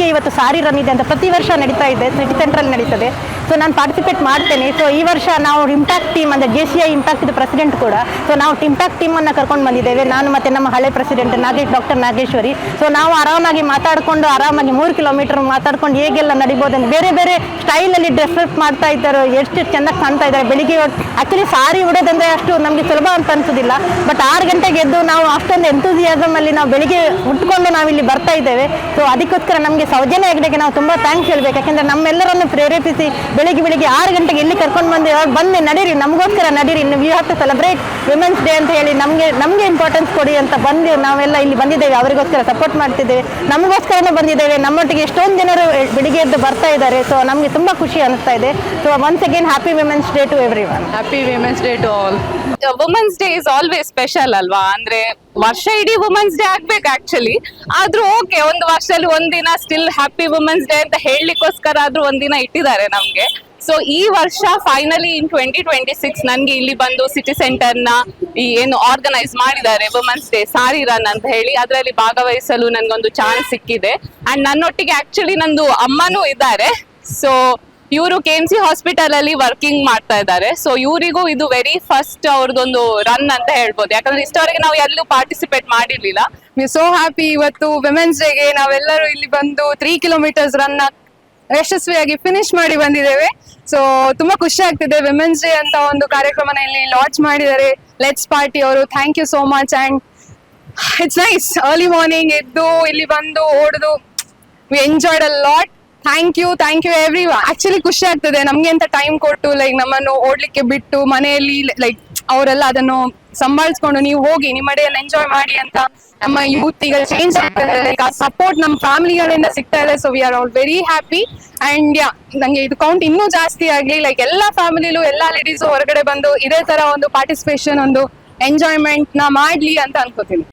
ಬೆಳಿಗ್ಗೆ ಇವತ್ತು ಸಾರಿ ರನ್ ಇದೆ ಅಂತ ಪ್ರತಿ ವರ್ಷ ನಡೀತಾ ಇದೆ, ಸಿಟಿ ಸೆಂಟ್ರಲ್ಲಿ ನಡೀತದೆ. ಸೊ ನಾನು ಪಾರ್ಟಿಸಿಪೇಟ್ ಮಾಡ್ತೇನೆ. ಸೊ ಈ ವರ್ಷ ನಾವು ಇಂಪ್ಯಾಕ್ಟ್ ಟೀಮ್ ಅಂದರೆ JCI ಇಂಪ್ಯಾಕ್ಟ್ ಪ್ರೆಸಿಡೆಂಟ್ ಕೂಡ. ಸೊ ನಾವು ಇಂಪ್ಯಾಕ್ಟ್ ಟೀಮನ್ನು ಕರ್ಕೊಂಡು ಬಂದಿದ್ದೇವೆ, ನಾನು ಮತ್ತು ನಮ್ಮ ಹಳೆ ಪ್ರೆಸಿಡೆಂಟ್ ಡಾಕ್ಟರ್ ನಾಗೇಶ್ವರಿ. ಸೊ ನಾವು ಆರಾಮಾಗಿ ಮಾತಾಡಿಕೊಂಡು ಆರಾಮಾಗಿ 3 ಕಿಲೋಮೀಟರ್ ಮಾತಾಡ್ಕೊಂಡು ಹೇಗೆಲ್ಲ ನಡಿಬೋದು ಅಂತ ಬೇರೆ ಬೇರೆ ಸ್ಟೈಲಲ್ಲಿ ಡ್ರೆಸ್ ಅಪ್ ಮಾಡ್ತಾ ಇದ್ದಾರೆ, ಎಷ್ಟು ಚೆಂದಾಗಿ ಕಾಣ್ತಾ ಇದ್ದಾರೆ. ಬೆಳಿಗ್ಗೆ ಆ್ಯಕ್ಚುಲಿ ಸಾರಿ ಉಡೋದಂದರೆ ಅಷ್ಟು ನಮಗೆ ಸುಲಭ ಅಂತ ಅನಿಸೋದಿಲ್ಲ. ಬಟ್ 6 ಗಂಟೆಗೆ ಎದ್ದು ನಾವು ಅಷ್ಟೊಂದು ಎಂತೂಸಿಯಾಸಮಲ್ಲಿ ನಾವು ಬೆಳಿಗ್ಗೆ ಉಟ್ಕೊಂಡು ನಾವಿಲ್ಲಿ ಬರ್ತಾ ಇದ್ದೇವೆ. ಸೊ ಅದಕ್ಕೋಸ್ಕರ ನಮಗೆ ಸೌಜನ್ಯ ಹೆಗ್ಡೆಗೆ ನಾವು ತುಂಬ ಥ್ಯಾಂಕ್ಸ್ ಹೇಳಬೇಕು. ಯಾಕೆಂದರೆ ನಮ್ಮೆಲ್ಲರನ್ನು ಪ್ರೇರೇಪಿಸಿ ಬೆಳಿಗ್ಗೆ 6 ಗಂಟೆಗೆ ಇಲ್ಲಿ ಕರ್ಕೊಂಡು ಬಂದು ನಡೀರಿ, ನಮಗೋಸ್ಕರ ನಡೀರಿ, we have to celebrate women's day ಅಂತ ಹೇಳಿ ನಮಗೆ ಇಂಪಾರ್ಟೆನ್ಸ್ ಕೊಡಿ ಅಂತ ಬಂದು ನಾವೆಲ್ಲ ಇಲ್ಲಿ ಬಂದಿದ್ದೇವೆ. ಅವರಿಗೋಸ್ಕರ ಸಪೋರ್ಟ್ ಮಾಡ್ತಿದ್ದೇವೆ, ನಮಗೋಸ್ಕರನೇ ಬಂದಿದ್ದೇವೆ. ನಮ್ಮೊಟ್ಟಿಗೆ ಎಷ್ಟೊಂದು ಜನರು ಬೆಳಿಗ್ಗೆ ಎದ್ದು ಬರ್ತಾ ಇದ್ದಾರೆ. ಸೊ ನಮಗೆ ತುಂಬ ಖುಷಿ ಅನಿಸ್ತಾ ಇದೆ. So once again happy women's day to everyone. Happy women's day to all. Women's day is always special ಅಲ್ವಾ? ಅಂದ್ರೆ ವರ್ಷ ಇಡೀ ವುಮೆನ್ಸ್ ಡೇ ಆಗ್ಬೇಕು ಆಕ್ಚುಲಿ. ಆದ್ರೂ ಓಕೆ, ಒಂದು ವರ್ಷದಲ್ಲಿ ಒಂದಿನ ಸ್ಟಿಲ್ ಹ್ಯಾಪಿ ವುಮೆನ್ಸ್ ಡೇ ಅಂತ ಹೇಳಲಿಕ್ಕೋಸ್ಕರ ಆದ್ರೂ ಒಂದಿನ ಇಟ್ಟಿದ್ದಾರೆ ನಮ್ಗೆ. ಸೊ ಈ ವರ್ಷ ಫೈನಲಿ ಇನ್ 2026 ನನ್ಗೆ ಇಲ್ಲಿ ಬಂದು ಸಿಟಿ ಸೆಂಟರ್ ನ ಏನು ಆರ್ಗನೈಸ್ ಮಾಡಿದ್ದಾರೆ ವುಮೆನ್ಸ್ ಡೇ ಸಾರಿ ರನ್ ಅಂತ ಹೇಳಿ, ಅದರಲ್ಲಿ ಭಾಗವಹಿಸಲು ನನ್ಗೊಂದು ಚಾನ್ಸ್ ಸಿಕ್ಕಿದೆ. ಅಂಡ್ ನನ್ನೊಟ್ಟಿಗೆ ಆಕ್ಚುಲಿ ನಂದು ಅಮ್ಮನೂ ಇದ್ದಾರೆ. ಸೊ ಇವರು KMC ಹಾಸ್ಪಿಟಲ್ ಅಲ್ಲಿ ವರ್ಕಿಂಗ್ ಮಾಡ್ತಾ ಇದ್ದಾರೆ. ಸೊ ಇವರಿಗೂ ಇದು ವೆರಿ ಫಸ್ಟ್ ಅವ್ರದ್ದೊಂದು ರನ್ ಅಂತ ಹೇಳ್ಬೋದು, ಯಾಕಂದ್ರೆ ಇಷ್ಟವರೆಗೆ ನಾವು ಎಲ್ಲೂ ಪಾರ್ಟಿಸಿಪೇಟ್ ಮಾಡಿರ್ಲಿಲ್ಲ. ಸೋ ಹ್ಯಾಪಿ ಇವತ್ತು ವಿಮೆನ್ಸ್ ಡೇಗೆ ನಾವೆಲ್ಲರೂ ಇಲ್ಲಿ ಬಂದು 3 ಕಿಲೋಮೀಟರ್ಸ್ ರನ್ ಯಶಸ್ವಿಯಾಗಿ ಫಿನಿಶ್ ಮಾಡಿ ಬಂದಿದ್ದೇವೆ. ಸೊ ತುಂಬಾ ಖುಷಿ ಆಗ್ತಿದೆ. ವಿಮೆನ್ಸ್ ಡೇ ಅಂತ ಒಂದು ಕಾರ್ಯಕ್ರಮನ ಇಲ್ಲಿ ಲಾಂಚ್ ಮಾಡಿದ್ದಾರೆ ಲೆಟ್ಸ್ ಪಾರ್ಟಿ ಅವರು. Thank you so much. And it's nice, early morning ಎದ್ದು ಇಲ್ಲಿ ಬಂದು ಓಡುದು, we enjoyed a lot. Thank you everyone. Actually ಖುಷಿ ಆಗ್ತದೆ ನಮ್ಗೆ ಅಂತ ಟೈಮ್ ಕೊಟ್ಟು ಲೈಕ್ ನಮ್ಮನ್ನು ಓಡ್ಲಿಕ್ಕೆ ಬಿಟ್ಟು ಮನೆಯಲ್ಲಿ ಲೈಕ್ ಅವರೆಲ್ಲ ಅದನ್ನು ಸಂಭಾಳಿಸ್ಕೊಂಡು ನೀವು ಹೋಗಿ ನಿಮ್ಮ ಡೇಯನ್ನು ಎಂಜಾಯ್ ಮಾಡಿ ಅಂತ ನಮ್ಮ ಯೂತ್ ಈಗ ಚೇಂಜ್ ಆಗ್ತದೆ. ಲೈಕ್ ಆ ಸಪೋರ್ಟ್ ನಮ್ಮ ಫ್ಯಾಮಿಲಿಗಳಿಂದ ಸಿಗ್ತಾ ಇದೆ. So we are all very happy. And yeah, ನಂಗೆ ಇದು ಕೌಂಟ್ ಇನ್ನೂ ಜಾಸ್ತಿ ಆಗ್ಲಿ, ಲೈಕ್ ಎಲ್ಲಾ ಫ್ಯಾಮಿಲಿಲೂ ಎಲ್ಲಾ ಲೇಡೀಸು ಹೊರಗಡೆ ಬಂದು ಇದೇ ತರ ಒಂದು ಪಾರ್ಟಿಸಿಪೇಷನ್ ಒಂದು ಎಂಜಾಯ್ಮೆಂಟ್ ನ ಮಾಡ್ಲಿ ಅಂತ ಅನ್ಕೋತೀನಿ.